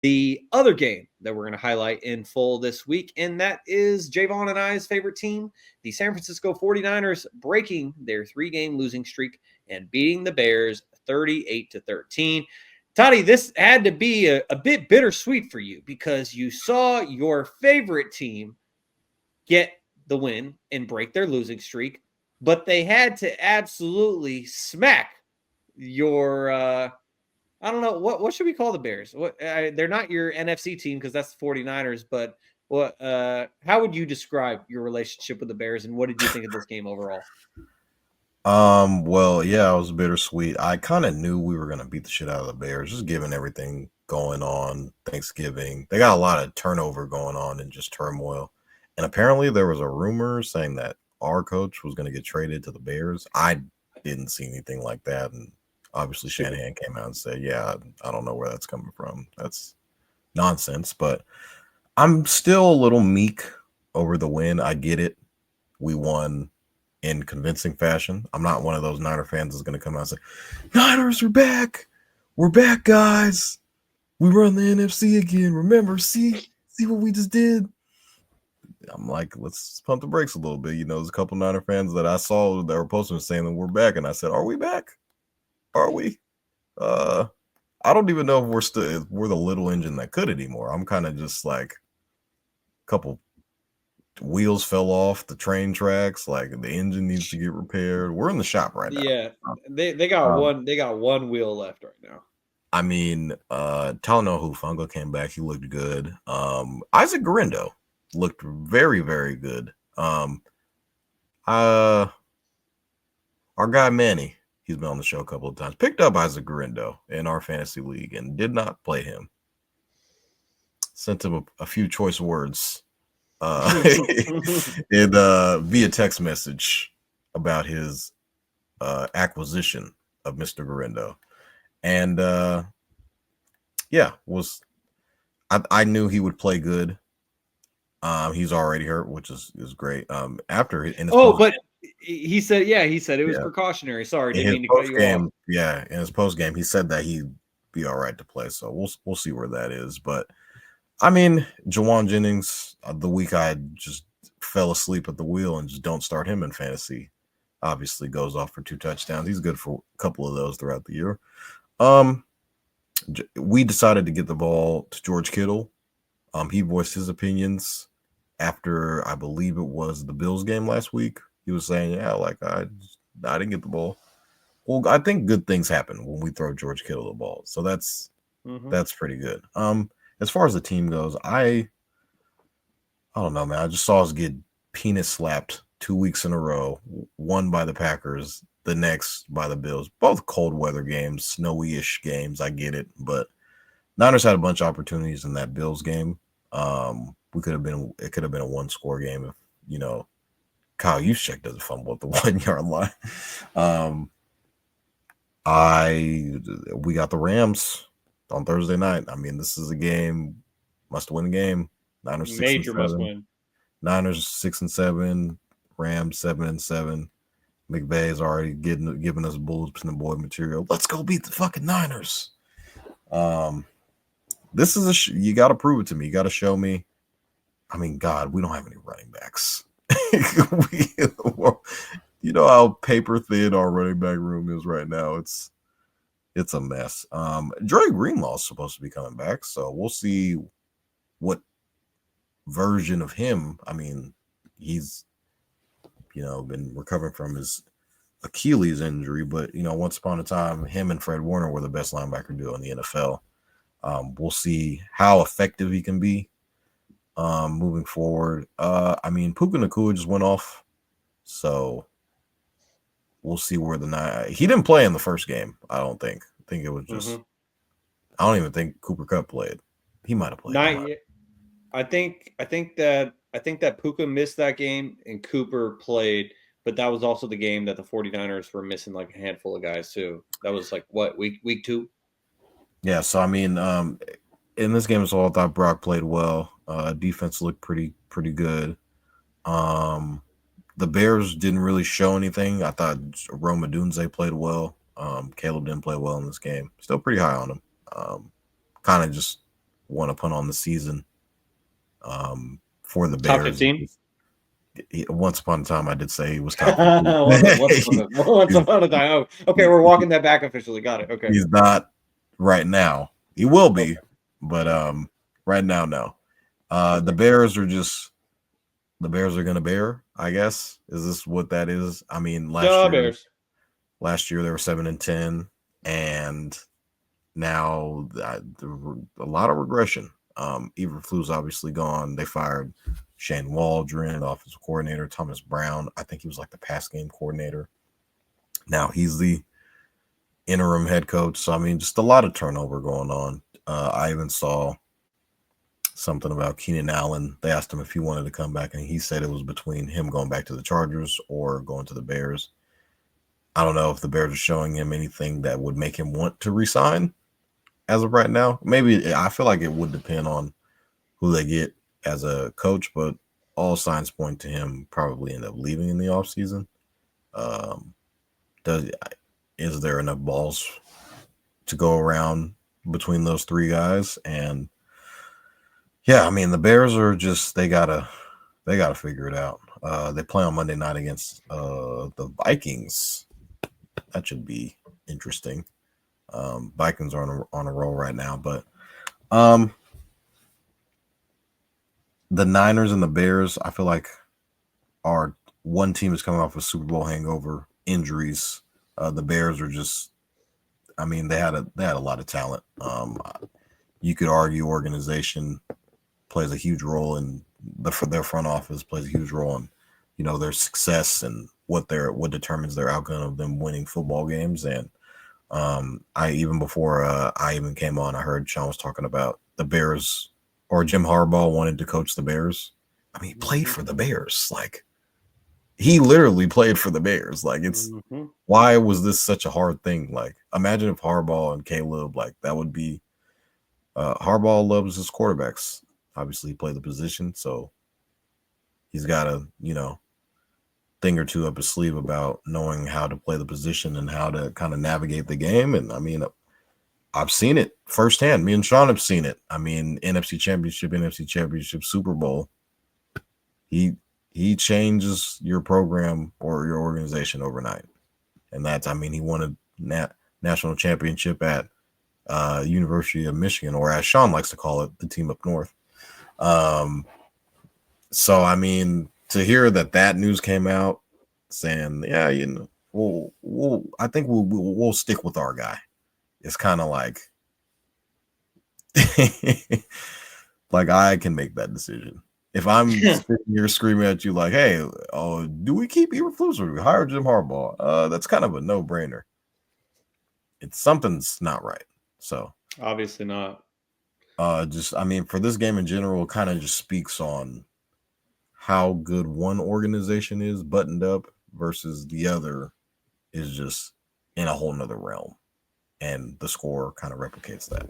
the other game that we're going to highlight in full this week, and that is Jaevon and I's favorite team, the San Francisco 49ers, breaking their 3-game losing streak and beating the Bears 38-13. Toddy, this had to be a bit bittersweet for you because you saw your favorite team get the win and break their losing streak, but they had to absolutely smack your I don't know what should we call the Bears? They're not your NFC team because that's the 49ers, but what how would you describe your relationship with the Bears and what did you think of this game overall? Well, yeah, it was bittersweet. I kind of knew we were gonna beat the shit out of the Bears, just given everything going on. Thanksgiving, they got a lot of turnover going on and just turmoil. And apparently, there was a rumor saying that our coach was gonna get traded to the Bears. I didn't see anything like that, and obviously Shanahan came out and said, "Yeah, I don't know where that's coming from. That's nonsense." But I'm still a little meek over the win. I get it. We won in convincing fashion. I'm not one of those Niner fans that's going to come out and say, Niners are back. We're back, guys. We run the NFC again. Remember, see what we just did? I'm like, let's pump the brakes a little bit. You know, there's a couple Niner fans that I saw that were posting saying that we're back. And I said, are we back? Are we? I don't even know if we're the little engine that could anymore. I'm kind of just like a couple wheels fell off the train tracks, like the engine needs to get repaired. We're in the shop right now. Yeah, they got Um, one wheel left right now. I mean, Talanoa Hufanga came back. He looked good. Isaac Garindo looked very, very good. Uh, our guy Manny, he's been on the show a couple of times, picked up Isaac Garindo in our fantasy league and did not play him. Sent him a few choice words in via text message about his acquisition of Mr. Garindo. And yeah, I knew he would play good. He's already hurt, which is great. After in his But he said it was precautionary. Sorry, didn't mean to cut you off. Yeah, in his post game, he said that he'd be all right to play. So we'll see where that is. But I mean, Jawan Jennings, the week I just fell asleep at the wheel and just don't start him in fantasy, obviously goes off for 2 touchdowns. He's good for a couple of those throughout the year. We decided to get the ball to George Kittle. He voiced his opinions after, I believe it was the Bills game last week. He was saying, yeah, like I didn't get the ball. Well, I think good things happen when we throw George Kittle the ball. So that's pretty good. As far as the team goes, I don't know, man. I just saw us get penis slapped 2 weeks in a row, one by the Packers, the next by the Bills. Both cold weather games, snowy-ish games. I get it, but Niners had a bunch of opportunities in that Bills game. It could have been a 1-score game if, you know, Kyle Juszczyk doesn't fumble at the 1-yard line. We got the Rams on Thursday night. I mean, this is a game, must-win game. Niners 6 Major and 7. must win. Niners 6 and 7. Rams 7 and 7. McVay is already giving us bulletin board material. Let's go beat the fucking Niners. This is you got to prove it to me. You got to show me. I mean, God, we don't have any running backs. You know how paper thin our running back room is right now. It's a mess. Dre Greenlaw is supposed to be coming back, so we'll see what version of him. I mean, he's been recovering from his Achilles injury, but once upon a time, him and Fred Warner were the best linebacker duo in the NFL. We'll see how effective he can be moving forward. I mean, Puka Nacua just went off, so we'll see where he didn't play in the first game. I don't think. I think it was just. I don't even think Cooper Kupp played. He might have played. I think that Puka missed that game and Cooper played, but that was also the game that the 49ers were missing like a handful of guys too. That was like what, week 2? Yeah, so I mean, in this game as well, I thought Brock played well. Defense looked pretty good. The Bears didn't really show anything. I thought Rome Odunze played well. Caleb didn't play well in this game. Still pretty high on him. Kind of just want to put on the season for the Top Bears. 15? Once upon a time, I did say he was top 15. Once upon a time. Oh, okay, we're walking that back officially. Got it. Okay. He's not right now. He will be, Okay. but right now, no. Okay. The Bears are gonna bear, I guess. Is this what that is? I mean, Da Bears. last year they were 7-10, and now a lot of regression. Eberflus obviously gone. They fired Shane Waldron, offensive coordinator. Thomas Brown, I think he was like the pass game coordinator. Now he's the interim head coach. So I mean, just a lot of turnover going on. I even saw something about Keenan Allen. They asked him if he wanted to come back, and he said it was between him going back to the Chargers or going to the Bears. I don't know if the Bears are showing him anything that would make him want to resign as of right now. Maybe I feel like it would depend on who they get as a coach, but all signs point to him probably end up leaving in the offseason. Is there enough balls to go around between those three guys? And yeah, I mean the Bears are just they gotta figure it out. They play on Monday night against the Vikings. That should be interesting. Vikings are on a roll right now, but the Niners and the Bears, I feel like, are one team is coming off a Super Bowl hangover, injuries. The Bears are just, I mean, they had a lot of talent. You could argue organization plays a huge role in their front office plays a huge role in, their success and what determines their outcome of them winning football games. And I even before I even came on, I heard Shaun was talking about the Bears, or Jim Harbaugh wanted to coach the Bears. I mean, he played for the Bears. Like, he literally played for the Bears. Like, it's why was this such a hard thing? Like, imagine if Harbaugh and Caleb, like, that would be Harbaugh loves his quarterbacks. Obviously, he played the position, so he's got a, thing or two up his sleeve about knowing how to play the position and how to kind of navigate the game. And I mean, I've seen it firsthand. Me and Shaun have seen it. I mean, NFC Championship, Super Bowl. He changes your program or your organization overnight. And that's, I mean, he won a national championship at University of Michigan, or as Shaun likes to call it, the team up north. So, I mean, to hear that news came out saying, yeah, I think we'll stick with our guy. It's kind of like, like I can make that decision. If I'm sitting here screaming at you like, hey, do we keep Eberflus or do we hire Jim Harbaugh? That's kind of a no-brainer. Something's not right. So obviously not. I mean, for this game in general, it kind of just speaks on how good one organization is buttoned up versus the other is just in a whole nother realm. And the score kind of replicates that.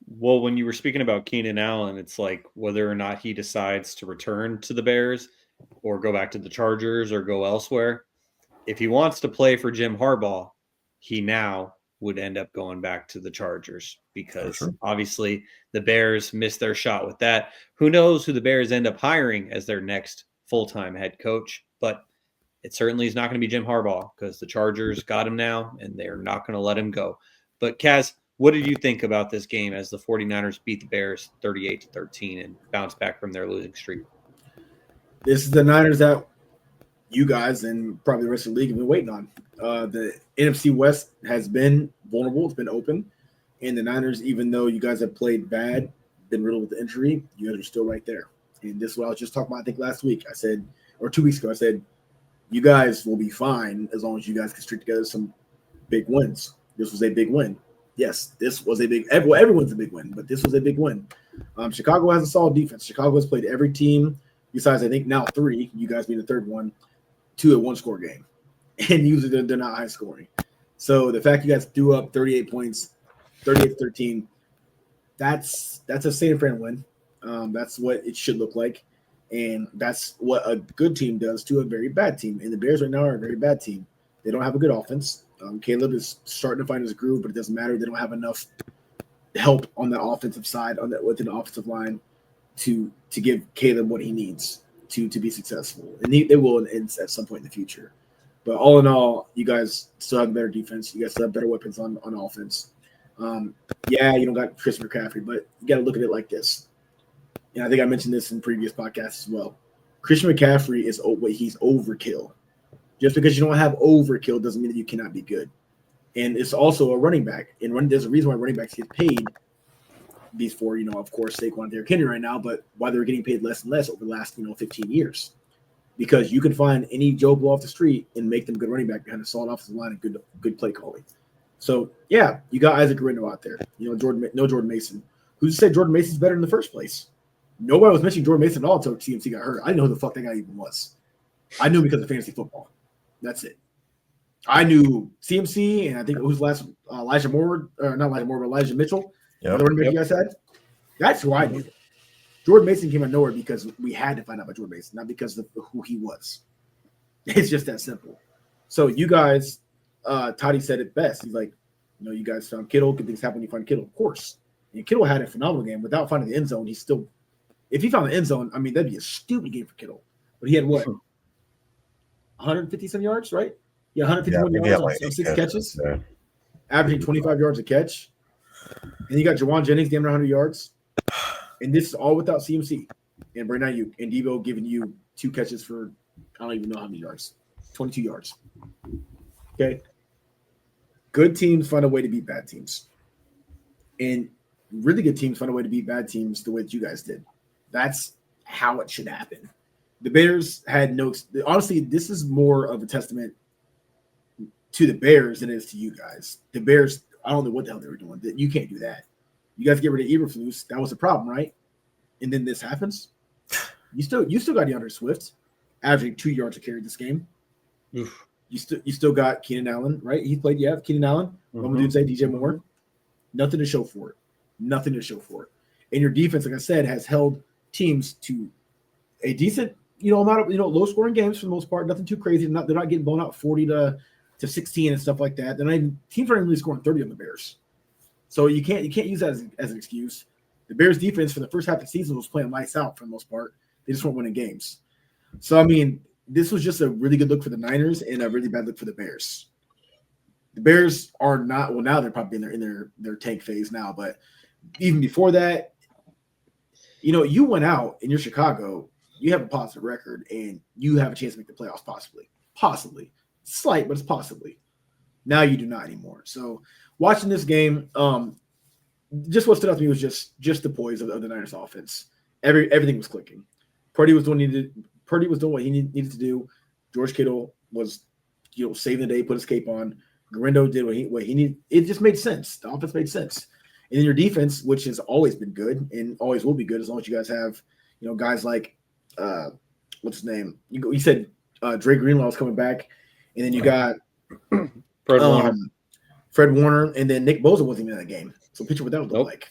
Well, when you were speaking about Keenan Allen, it's like whether or not he decides to return to the Bears or go back to the Chargers or go elsewhere. If he wants to play for Jim Harbaugh, he now would end up going back to the Chargers because obviously the Bears missed their shot with that. Who knows who the Bears end up hiring as their next full-time head coach, but it certainly is not going to be Jim Harbaugh because the Chargers got him now and they're not going to let him go. But Kaz, what did you think about this game as the 49ers beat the Bears 38-13 and bounced back from their losing streak? This is the Niners that you guys and probably the rest of the league have been waiting on. The NFC West has been vulnerable. It's been open. And the Niners, even though you guys have played bad, been riddled with injury, you guys are still right there. And this is what I was just talking about, I think, last week. I said, or 2 weeks ago, I said, you guys will be fine as long as you guys can string together some big wins. This was a big win. Yes, this was a big – well, everyone's a big win, but this was a big win. Chicago has a solid defense. Chicago has played every team besides, I think, now 3, you guys being the third one, 2 at one-score game. And usually they're not high-scoring. So the fact you guys threw up 38 points, 38-13, that's a San Fran win. That's what it should look like. And that's what a good team does to a very bad team. And the Bears right now are a very bad team. They don't have a good offense. Caleb is starting to find his groove, but it doesn't matter. They don't have enough help on the offensive side, within the offensive line, to give Caleb what he needs to be successful, and they will at some point in the future. But all in all, you guys still have better defense. You guys still have better weapons on offense. Yeah, you don't got Chris McCaffrey, but you got to look at it like this. And I think I mentioned this in previous podcasts as well. Christian McCaffrey he's overkill. Just because you don't have overkill doesn't mean that you cannot be good. And it's also a running back. And there's a reason why running backs get paid before, of course, Saquon and Derrick Henry right now, but why they're getting paid less and less over the last, 15 years. Because you can find any Joe Blow off the street and make them good running back behind a solid offensive line and good play calling. So, yeah, you got Isaac Guerrero out there. Jordan Mason. Who said Jordan Mason's better in the first place? Nobody was mentioning Jordan Mason at all until CMC got hurt. I didn't know who the fuck that guy even was. I knew him because of fantasy football. That's it. I knew CMC, and I think it was last Elijah Moore, or not Elijah Moore, but Elijah Mitchell. Yep. The running back you guys had. That's who I knew. Jordan Mason came out of nowhere because we had to find out about Jordan Mason, not because of who he was. It's just that simple. So you guys, Toddy said it best. He's like, you guys found Kittle. Good things happen when you find Kittle, of course. And Kittle had a phenomenal game. Without finding the end zone, he's still – if he found the end zone, I mean, that'd be a stupid game for Kittle. But he had what? 150-some yards, right? Yeah, 151 yards on 6 catches. Yeah. Averaging 25 yards a catch. And you got Jawan Jennings damn near 100 yards. And this is all without CMC and Brandon Ayuk and Debo giving you 2 catches for I don't even know how many yards. 22 yards. Okay. Good teams find a way to beat bad teams. And really good teams find a way to beat bad teams the way that you guys did. That's how it should happen. The Bears had honestly, this is more of a testament to the Bears than it is to you guys. The Bears, I don't know what the hell they were doing. You can't do that. You guys get rid of Eberflus. That was a problem, right? And then this happens. You still got DeAndre Swift averaging 2 yards a carry this game. Oof. You still got Keenan Allen, right? He played, Keenan Allen. What would you say, DJ Moore? Nothing to show for it. Nothing to show for it. And your defense, like I said, has held teams to a decent, amount of, low scoring games for the most part. Nothing too crazy. They're not getting blown out 40 to 16 and stuff like that. Teams aren't really scoring 30 on the Bears. So you can't use that as an excuse. The Bears defense for the first half of the season was playing lights out for the most part. They just weren't winning games. So, I mean, this was just a really good look for the Niners and a really bad look for the Bears. The Bears are not – well, now they're probably in their tank phase now. But even before that, you went out and you're Chicago. You have a positive record, and you have a chance to make the playoffs possibly. Possibly. Slight, but it's possibly. Now you do not anymore. So, watching this game, just what stood out to me was just the poise of the Niners offense. Everything was clicking. Purdy was doing what he needed to do. George Kittle was, saving the day, put his cape on. Garendo did what he needed. It just made sense. The offense made sense. And then your defense, which has always been good and always will be good as long as you guys have, guys like what's his name? You said Dre Greenlaw was coming back, and then you got Fred Warner, and then Nick Bosa wasn't even in that game. So picture what that would look like.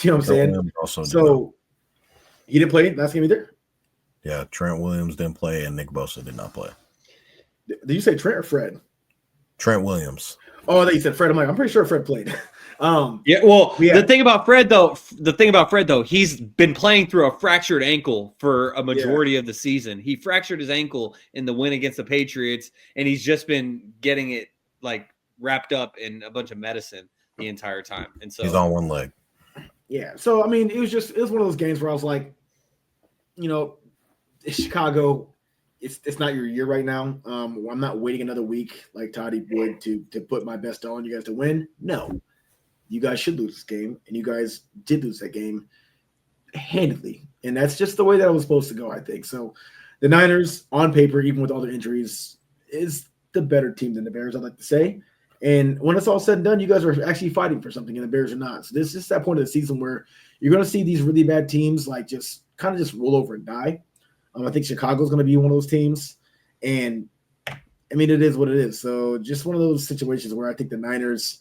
You know what I'm saying? So he didn't play last game either? Yeah, Trent Williams didn't play, and Nick Bosa did not play. Did you say Trent or Fred? Trent Williams. Oh, I thought you said Fred. I'm pretty sure Fred played. The thing about Fred though, he's been playing through a fractured ankle for a majority of the season. He fractured his ankle in the win against the Patriots, and he's just been getting it wrapped up in a bunch of medicine the entire time. And so he's on one leg. Yeah. So I mean, it was one of those games where I was like, Chicago, it's not your year right now. I'm not waiting another week like Toddy would to put my best on you guys to win. No. You guys should lose this game, and you guys did lose that game handedly. And that's just the way that it was supposed to go, I think. So the Niners, on paper, even with all their injuries, is the better team than the Bears, I'd like to say. And when it's all said and done, you guys are actually fighting for something, and the Bears are not. So this is that point of the season where you're going to see these really bad teams just roll over and die. I think Chicago's going to be one of those teams. And, I mean, it is what it is. So just one of those situations where I think the Niners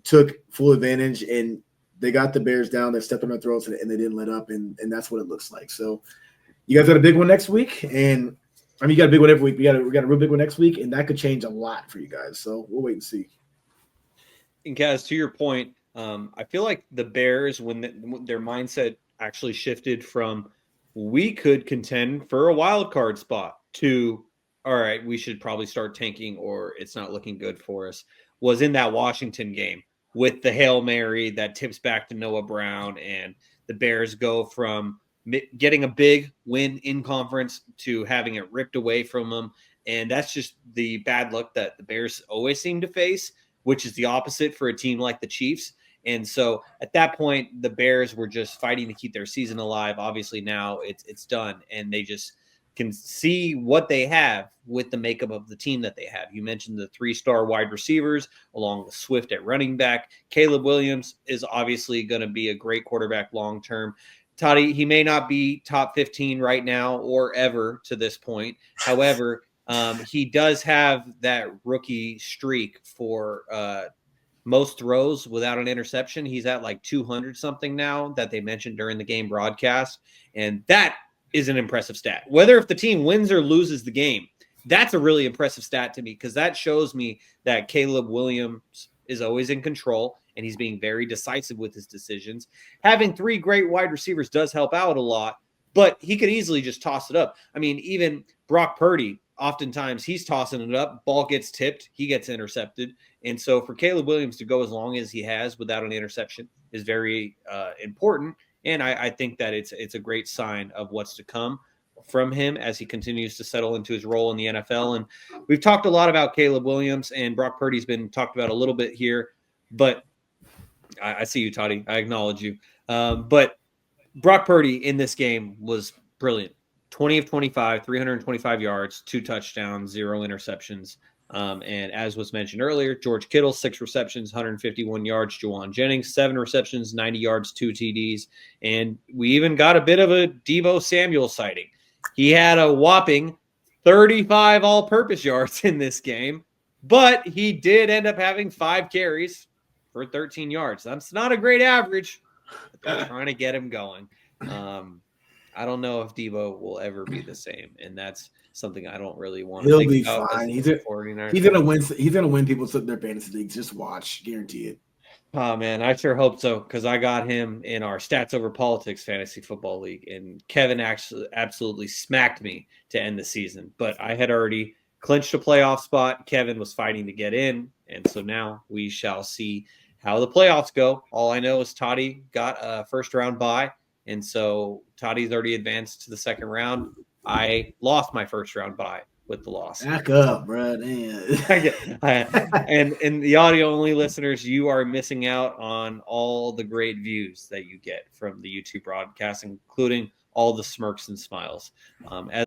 took full advantage, and they got the Bears down. They stepped on their throats, and they didn't let up, and that's what it looks like. So you guys got a big one next week, and I mean, you got a big one every week. We got a real big one next week, and that could change a lot for you guys. So we'll wait and see. And Kaz, to your point, I feel like the Bears, when their mindset actually shifted from we could contend for a wild card spot to all right, we should probably start tanking or it's not looking good for us, was in that Washington game with the Hail Mary that tips back to Noah Brown, and the Bears go from getting a big win in conference to having it ripped away from them. And that's just the bad luck that the Bears always seem to face, which is the opposite for a team like the Chiefs. And so at that point, the Bears were just fighting to keep their season alive. Obviously, now it's done, and they just can see what they have with the makeup of the team that they have. You mentioned the 3-star wide receivers, along with Swift at running back. Caleb Williams is obviously going to be a great quarterback long term. Toddy, he may not be top 15 right now or ever to this point. However, he does have that rookie streak for most throws without an interception. He's at like 200 something now that they mentioned during the game broadcast. And that is an impressive stat. Whether if the team wins or loses the game, that's a really impressive stat to me, because that shows me that Caleb Williams is always in control and he's being very decisive with his decisions. Having 3 great wide receivers does help out a lot, but he could easily just toss it up. I mean, even Brock Purdy, oftentimes he's tossing it up, ball gets tipped, he gets intercepted. And so for Caleb Williams to go as long as he has without an interception is very important. And I think that it's a great sign of what's to come from him as he continues to settle into his role in the NFL. And we've talked a lot about Caleb Williams, and Brock Purdy's been talked about a little bit here, but I see you, Toddy. I acknowledge you. But Brock Purdy in this game was brilliant. 20 of 25, 325 yards, 2 touchdowns, 0 interceptions. And as was mentioned earlier, George Kittle, 6 receptions, 151 yards. Jawan Jennings, 7 receptions, 90 yards, 2 TDs. And we even got a bit of a Deebo Samuel sighting. He had a whopping 35 all-purpose yards in this game, but he did end up having 5 carries for 13 yards. That's not a great average, but they're trying to get him going. I don't know if Deebo will ever be the same, and that's something I don't really want to He'll think be about. fine. He's gonna win. He's gonna win people to their fantasy leagues. Just watch, guarantee it. Oh man, I sure hope so, because I got him in our Stats Over Politics fantasy football league, and Kevin actually absolutely smacked me to end the season. But I had already clinched a playoff spot. Kevin was fighting to get in, and so now we shall see how the playoffs go. All I know is Toddy got a first-round bye, and so Toddy's already advanced to the second round. I lost my first-round bye with the loss. Back up, bro. And the audio-only listeners, you are missing out on all the great views that you get from the YouTube broadcast, including all the smirks and smiles. As